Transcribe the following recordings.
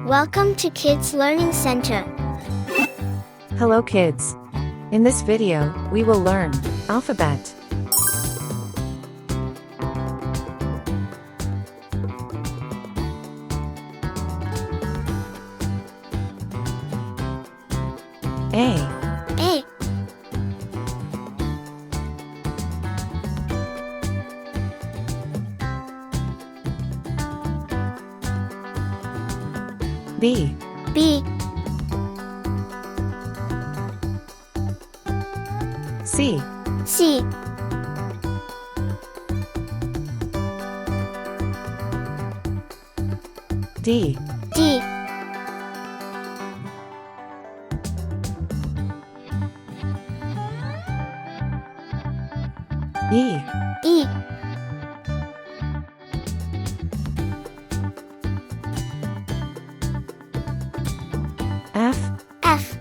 Welcome to Kids Learning Center. Hello kids. In this video, we will learn alphabet. A. B. B. C. C. D. D. E. E. F. F.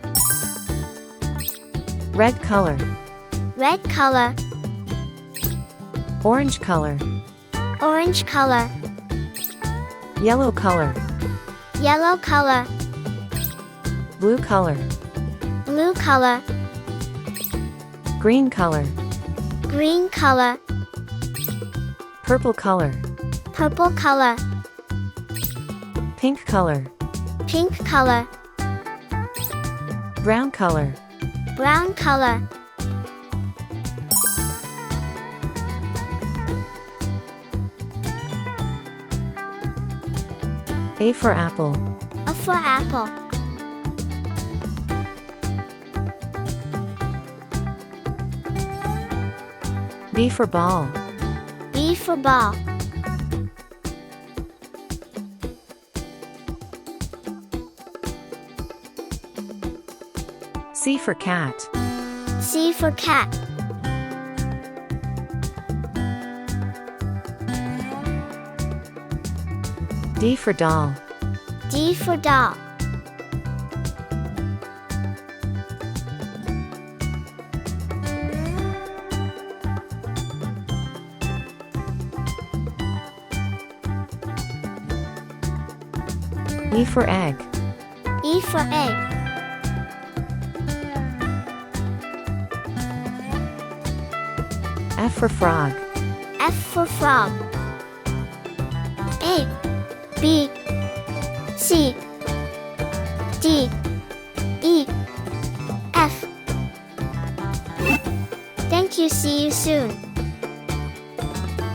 Red color. Red color. Orange color. Orange color. Yellow color. Yellow color. Blue color. Blue color. Green color. Green color. Purple color. Purple color. Pink color. Pink color. Brown color. Brown color. A for apple. A for apple. B for ball. B for ball. C for cat. C for cat. D for doll. D for doll. E for egg. E for egg. F for frog. F for frog. A. B. C. D. E. F. Thank you. See you soon.